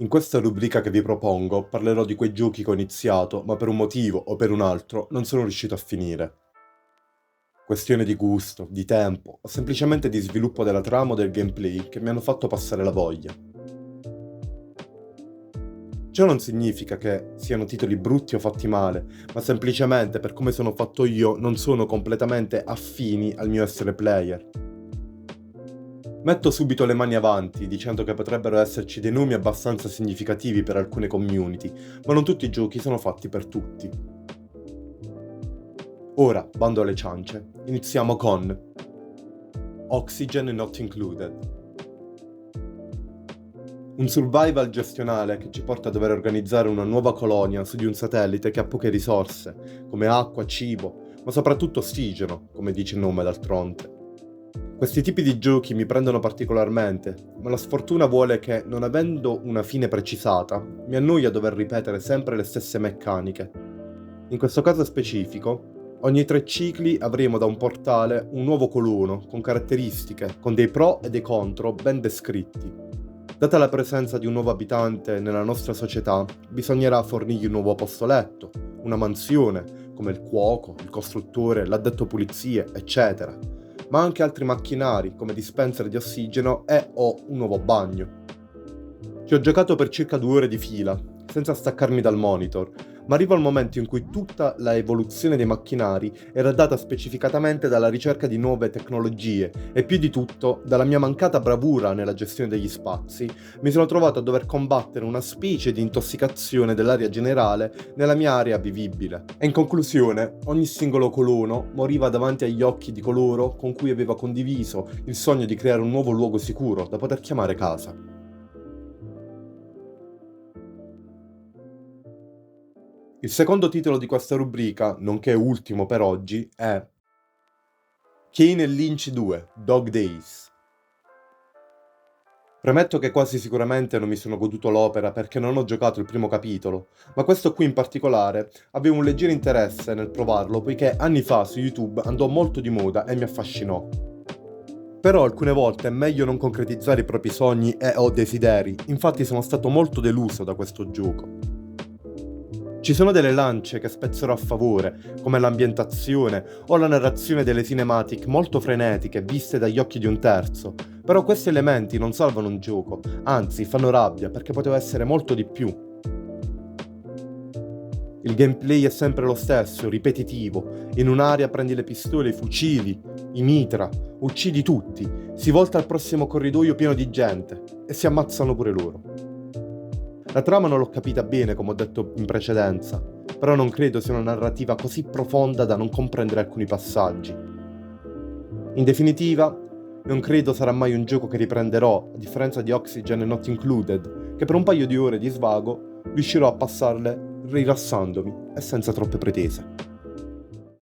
In questa rubrica che vi propongo parlerò di quei giochi che ho iniziato, ma per un motivo o per un altro non sono riuscito a finire. Questione di gusto, di tempo o semplicemente di sviluppo della trama o del gameplay che mi hanno fatto passare la voglia. Ciò non significa che siano titoli brutti o fatti male, ma semplicemente per come sono fatto io non sono completamente affini al mio essere player. Metto subito le mani avanti, dicendo che potrebbero esserci dei nomi abbastanza significativi per alcune community, ma non tutti i giochi sono fatti per tutti. Ora, bando alle ciance, iniziamo con Oxygen Not Included. Un survival gestionale che ci porta a dover organizzare una nuova colonia su di un satellite che ha poche risorse, come acqua, cibo, ma soprattutto ossigeno, come dice il nome d'altronde. Questi tipi di giochi mi prendono particolarmente, ma la sfortuna vuole che, non avendo una fine precisata, mi annoia dover ripetere sempre le stesse meccaniche. In questo caso specifico, ogni 3 cicli avremo da un portale un nuovo colono, con caratteristiche, con dei pro e dei contro ben descritti. Data la presenza di un nuovo abitante nella nostra società, bisognerà fornirgli un nuovo posto letto, una mansione, come il cuoco, il costruttore, l'addetto pulizie, eccetera, ma anche altri macchinari come dispenser di ossigeno e o un nuovo bagno. Ci ho giocato per circa 2 ore di fila, senza staccarmi dal monitor, ma arriva il momento in cui tutta la evoluzione dei macchinari era data specificatamente dalla ricerca di nuove tecnologie e più di tutto dalla mia mancata bravura nella gestione degli spazi, mi sono trovato a dover combattere una specie di intossicazione dell'aria generale nella mia area vivibile. E in conclusione, ogni singolo colono moriva davanti agli occhi di coloro con cui aveva condiviso il sogno di creare un nuovo luogo sicuro da poter chiamare casa. Il secondo titolo di questa rubrica, nonché ultimo per oggi, è Kane e Lynch 2, Dog Days. Premetto che quasi sicuramente non mi sono goduto l'opera perché non ho giocato il primo capitolo, ma questo qui in particolare avevo un leggero interesse nel provarlo poiché anni fa su YouTube andò molto di moda e mi affascinò. Però alcune volte è meglio non concretizzare i propri sogni e o desideri, infatti sono stato molto deluso da questo gioco. Ci sono delle lance che spezzerò a favore, come l'ambientazione o la narrazione delle cinematic molto frenetiche viste dagli occhi di un terzo, però questi elementi non salvano un gioco, anzi fanno rabbia perché poteva essere molto di più. Il gameplay è sempre lo stesso, ripetitivo, in un'area prendi le pistole, i fucili, i mitra, uccidi tutti, si volta al prossimo corridoio pieno di gente e si ammazzano pure loro. La trama non l'ho capita bene, come ho detto in precedenza, però non credo sia una narrativa così profonda da non comprendere alcuni passaggi. In definitiva, non credo sarà mai un gioco che riprenderò, a differenza di Oxygen Not Included, che per un paio di ore di svago riuscirò a passarle rilassandomi e senza troppe pretese.